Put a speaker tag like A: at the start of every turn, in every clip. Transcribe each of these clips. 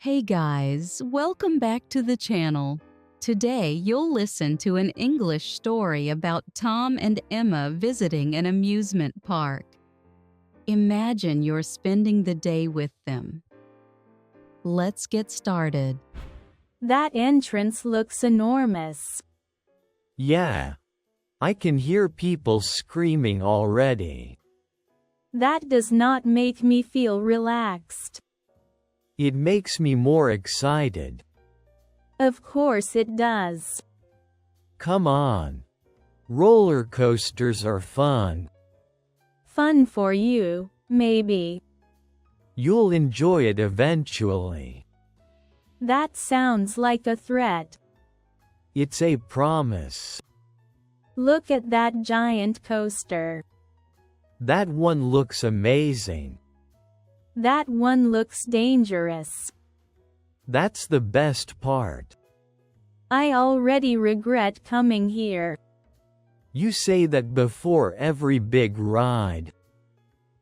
A: Hey guys, welcome back to the channel. Today you'll listen to an English story about Tom and Emma visiting an amusement park. Imagine you're spending the day with them. Let's get started.
B: That entrance looks enormous.
C: Yeah. I can hear people screaming already.
B: That does not make me feel relaxed.
C: It makes me more excited.
B: Of course it does.
C: Come on. Roller coasters are fun.
B: Fun for you, maybe.
C: You'll enjoy it eventually.
B: That sounds like a threat.
C: It's a promise.
B: Look at that giant coaster.
C: That one looks amazing.
B: That one looks dangerous.
C: That's the best part.
B: I already regret coming here.
C: You say that before every big ride.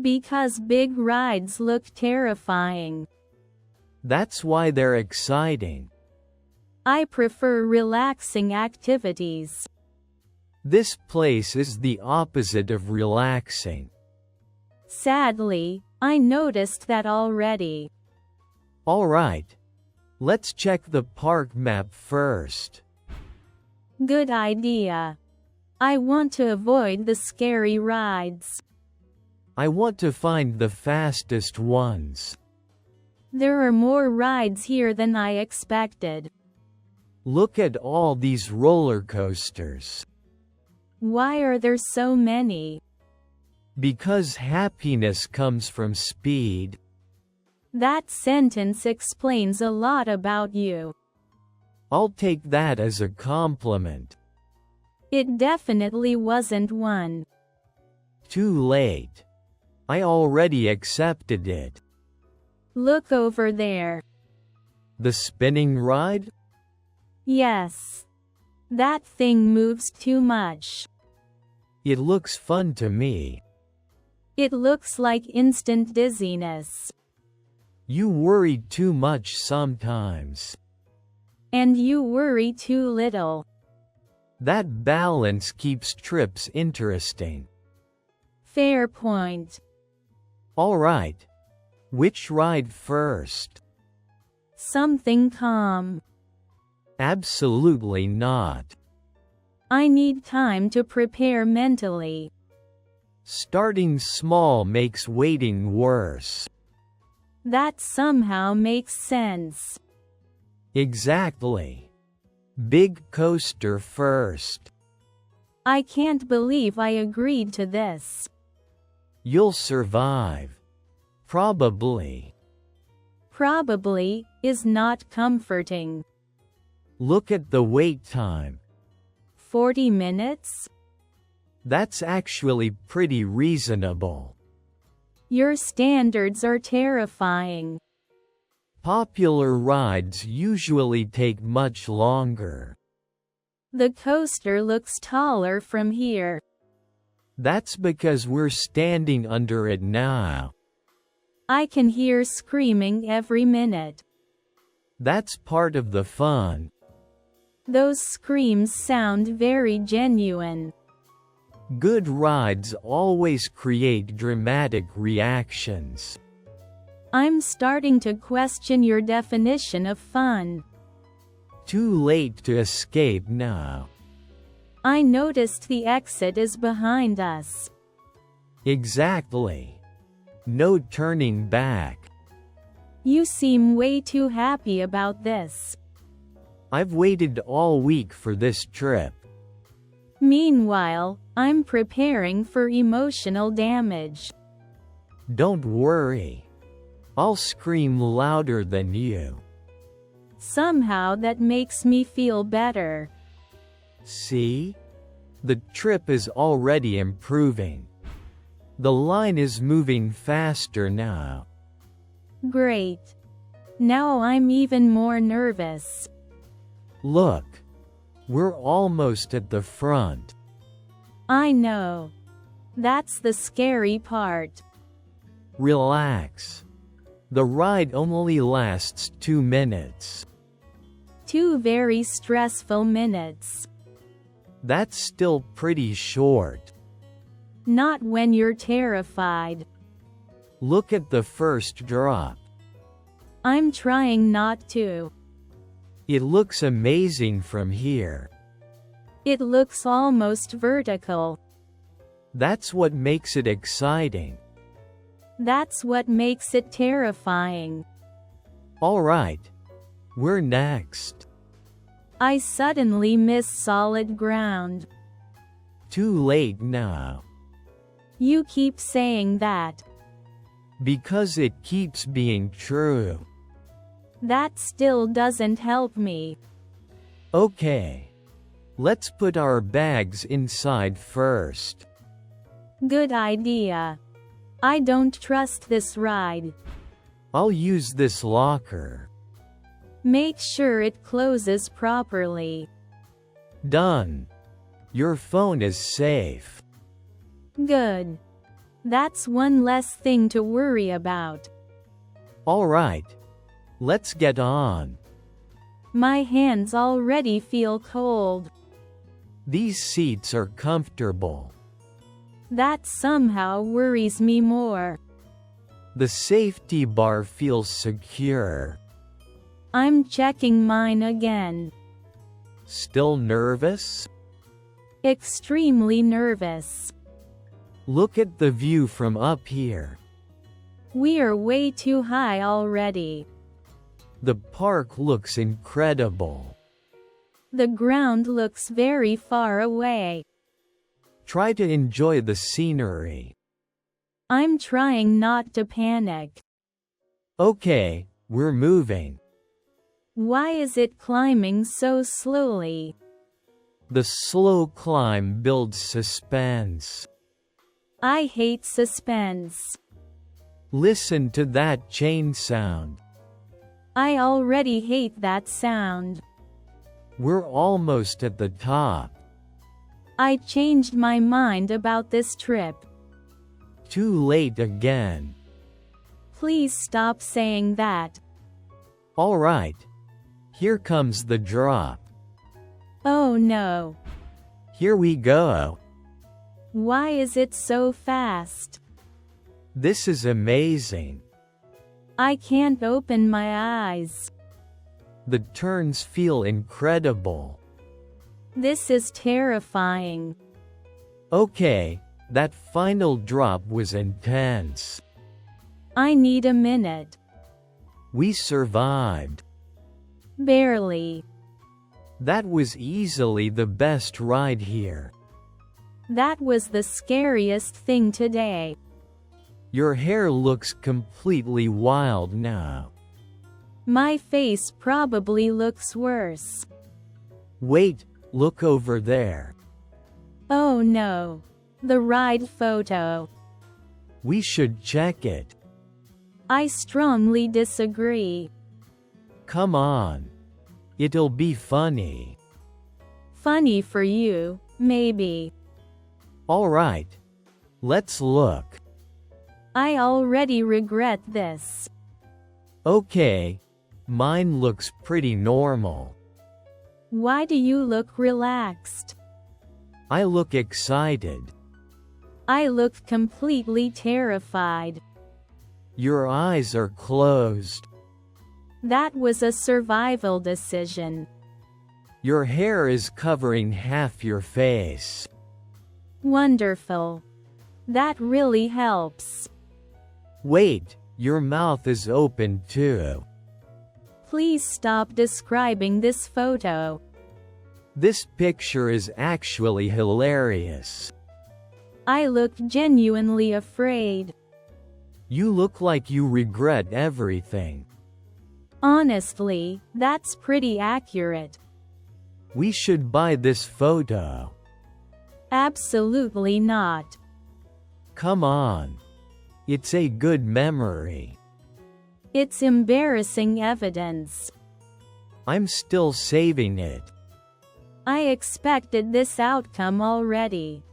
B: Because big rides look terrifying.
C: That's why they're exciting.
B: I prefer relaxing activities.
C: This place is the opposite of relaxing.
B: Sadly, I noticed that already.
C: All right. Let's check the park map first.
B: Good idea. I want to avoid the scary rides.
C: I want to find the fastest ones.
B: There are more rides here than I expected.
C: Look at all these roller coasters.
B: Why are there so many?
C: Because happiness comes from speed.
B: That sentence explains a lot about you.
C: I'll take that as a compliment.
B: It definitely wasn't one.
C: Too late. I already accepted it.
B: Look over there.
C: The spinning ride?
B: Yes. That thing moves too much.
C: It looks fun to me.
B: It looks like instant dizziness.
C: You worry too much sometimes.
B: And you worry too little.
C: That balance keeps trips interesting.
B: Fair point.
C: All right. Which ride first?
B: Something calm.
C: Absolutely not.
B: I need time to prepare mentally.
C: Starting small makes waiting worse.
B: That somehow makes sense.
C: Exactly. Big coaster first.
B: I can't believe I agreed to this.
C: You'll survive. Probably.
B: Probably is not comforting.
C: Look at the wait time.
B: 40 minutes?
C: That's actually pretty reasonable.
B: Your standards are terrifying.
C: Popular rides usually take much longer.
B: The coaster looks taller from here.
C: That's because we're standing under it now.
B: I can hear screaming every minute.
C: That's part of the fun.
B: Those screams sound very genuine.
C: Good rides always create dramatic reactions.
B: I'm starting to question your definition of fun.
C: Too late to escape now.
B: I noticed the exit is behind us.
C: Exactly. No turning back.
B: You seem way too happy about this.
C: I've waited all week for this trip.
B: Meanwhile, I'm preparing for emotional damage.
C: Don't worry. I'll scream louder than you.
B: Somehow that makes me feel better.
C: See? The trip is already improving. The line is moving faster now.
B: Great. Now I'm even more nervous.
C: Look. We're almost at the front.
B: I know. That's the scary part.
C: Relax. The ride only lasts 2 minutes.
B: 2 very stressful minutes.
C: That's still pretty short.
B: Not when you're terrified.
C: Look at the first drop.
B: I'm trying not to.
C: It looks amazing from here.
B: It looks almost vertical.
C: That's what makes it exciting.
B: That's what makes it terrifying.
C: Alright. We're next.
B: I suddenly miss solid ground.
C: Too late now.
B: You keep saying that.
C: Because it keeps being true.
B: That still doesn't help me.
C: Okay. Let's put our bags inside first.
B: Good idea. I don't trust this ride.
C: I'll use this locker.
B: Make sure it closes properly.
C: Done. Your phone is safe.
B: Good. That's one less thing to worry about.
C: Alright. Let's get on.
B: My hands already feel cold.
C: These seats are comfortable.
B: That somehow worries me more.
C: The safety bar feels secure.
B: I'm checking mine again.
C: Still nervous?
B: Extremely nervous.
C: Look at the view from up here.
B: We're way too high already.
C: The park looks incredible.
B: The ground looks very far away.
C: Try to enjoy the scenery.
B: I'm trying not to panic.
C: Okay, we're moving.
B: Why is it climbing so slowly?
C: The slow climb builds suspense.
B: I hate suspense.
C: Listen to that chain sound.
B: I already hate that sound.
C: We're almost at the top.
B: I changed my mind about this trip.
C: Too late again.
B: Please stop saying that.
C: Alright. Here comes the drop.
B: Oh no.
C: Here we go.
B: Why is it so fast?
C: This is amazing.
B: I can't open my eyes.
C: The turns feel incredible.
B: This is terrifying.
C: Okay, that final drop was intense.
B: I need a minute.
C: We survived.
B: Barely.
C: That was easily the best ride here.
B: That was the scariest thing today.
C: Your hair looks completely wild now.
B: My face probably looks worse.
C: Wait, look over there.
B: Oh no. The ride photo.
C: We should check it.
B: I strongly disagree.
C: Come on. It'll be funny.
B: Funny for you, maybe.
C: Alright. Let's look.
B: I already regret this.
C: Okay. Mine looks pretty normal.
B: Why do you look relaxed?
C: I look excited.
B: I look completely terrified.
C: Your eyes are closed.
B: That was a survival decision.
C: Your hair is covering half your face.
B: Wonderful. That really helps.
C: Wait, your mouth is open too.
B: Please stop describing this photo.
C: This picture is actually hilarious.
B: I look genuinely afraid.
C: You look like you regret everything.
B: Honestly, that's pretty accurate.
C: We should buy this photo.
B: Absolutely not.
C: Come on. It's a good memory.
B: It's embarrassing evidence.
C: I'm still saving it.
B: I expected this outcome already.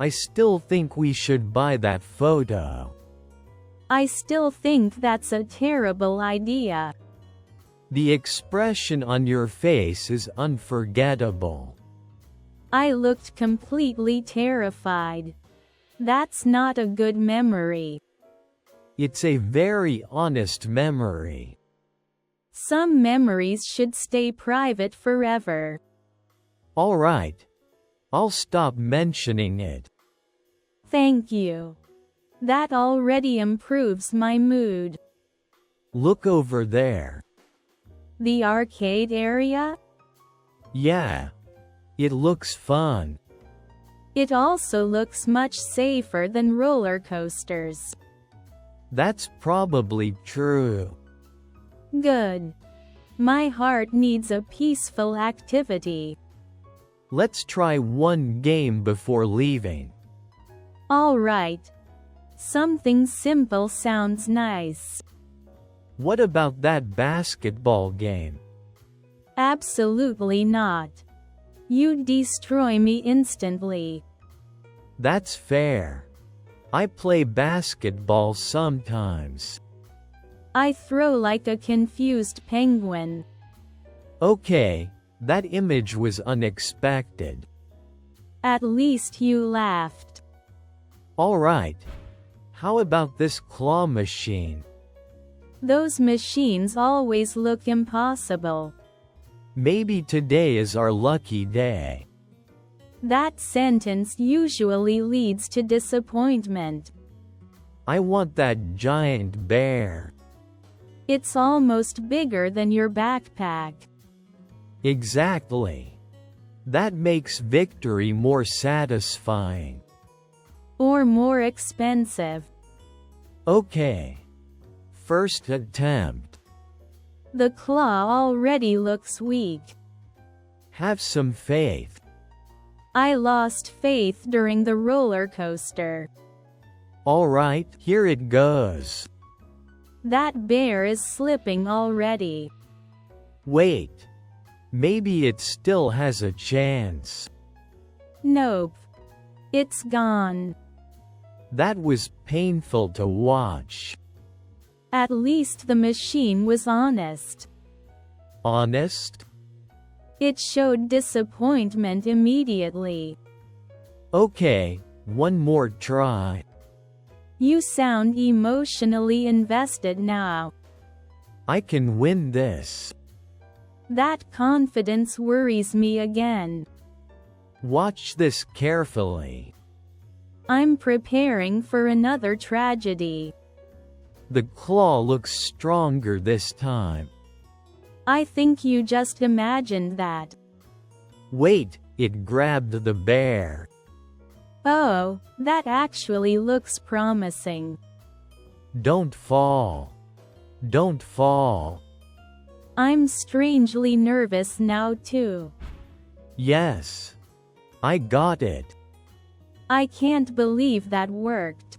C: I still think we should buy that photo.
B: I still think that's a terrible idea.
C: The expression on your face is unforgettable.
B: I looked completely terrified. That's not a good memory.
C: It's a very honest memory.
B: Some memories should stay private forever.
C: All right. I'll stop mentioning it.
B: Thank you. That already improves my mood.
C: Look over there.
B: The arcade area?
C: Yeah. It looks fun.
B: It also looks much safer than roller coasters.
C: That's probably true.
B: Good. My heart needs a peaceful activity.
C: Let's try one game before leaving.
B: All right. Something simple sounds nice.
C: What about that basketball game?
B: Absolutely not. You destroy me instantly.
C: That's fair. I play basketball sometimes.
B: I throw like a confused penguin.
C: Okay, that image was unexpected.
B: At least you laughed.
C: All right. How about this claw machine?
B: Those machines always look impossible.
C: Maybe today is our lucky day.
B: That sentence usually leads to disappointment.
C: I want that giant bear.
B: It's almost bigger than your backpack.
C: Exactly. That makes victory more satisfying.
B: Or more expensive.
C: Okay. First attempt.
B: The claw already looks weak.
C: Have some faith.
B: I lost faith during the roller coaster.
C: All right, here it goes.
B: That bear is slipping already.
C: Wait. Maybe it still has a chance.
B: Nope. It's gone.
C: That was painful to watch.
B: At least the machine was honest.
C: Honest?
B: It showed disappointment immediately.
C: Okay, one more try.
B: You sound emotionally invested now.
C: I can win this.
B: That confidence worries me again.
C: Watch this carefully.
B: I'm preparing for another tragedy.
C: The claw looks stronger this time.
B: I think you just imagined that.
C: Wait, it grabbed the bear.
B: Oh, that actually looks promising.
C: Don't fall. Don't fall.
B: I'm strangely nervous now too.
C: Yes. I got it.
B: I can't believe that worked.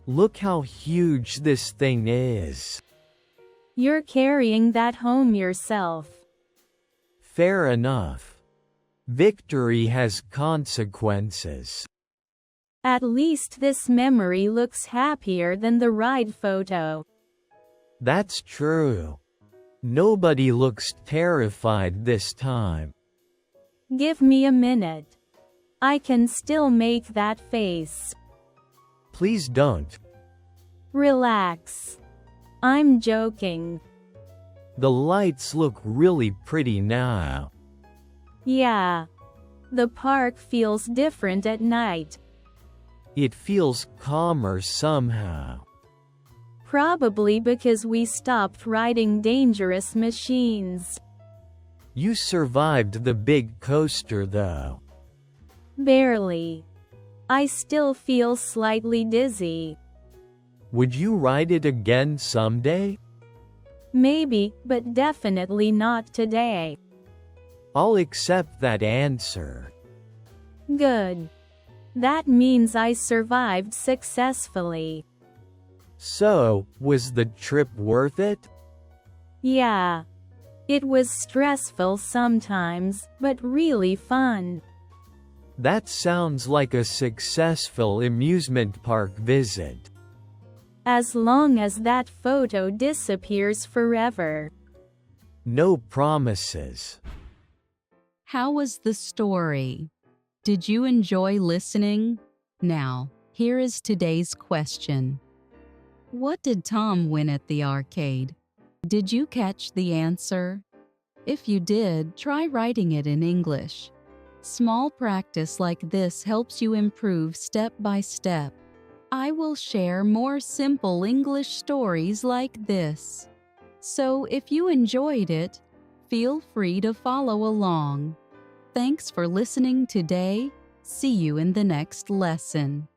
C: Look how huge this thing is.
B: You're carrying that home yourself.
C: Fair enough. Victory has consequences.
B: At least this memory looks happier than the ride photo.
C: That's true. Nobody looks terrified this time.
B: Give me a minute. I can still make that face.
C: Please don't.
B: Relax. I'm joking.
C: The lights look really pretty now.
B: Yeah. The park feels different at night.
C: It feels calmer somehow.
B: Probably because we stopped riding dangerous machines.
C: You survived the big coaster though.
B: Barely. I still feel slightly dizzy.
C: Would you ride it again someday?
B: Maybe, but definitely not today.
C: I'll accept that answer.
B: Good. That means I survived successfully.
C: So, was the trip worth it?
B: Yeah. It was stressful sometimes, but really fun.
C: That sounds like a successful amusement park visit.
B: as long as that photo disappears forever.
C: No promises.
A: How was the story? Did you enjoy listening? Now, here is today's question. What did Tom win at the arcade? Did you catch the answer? If you did, try writing it in English. Small practice like this helps you improve step by step. I will share more simple English stories like this. So if you enjoyed it, feel free to follow along. Thanks for listening today. See you in the next lesson.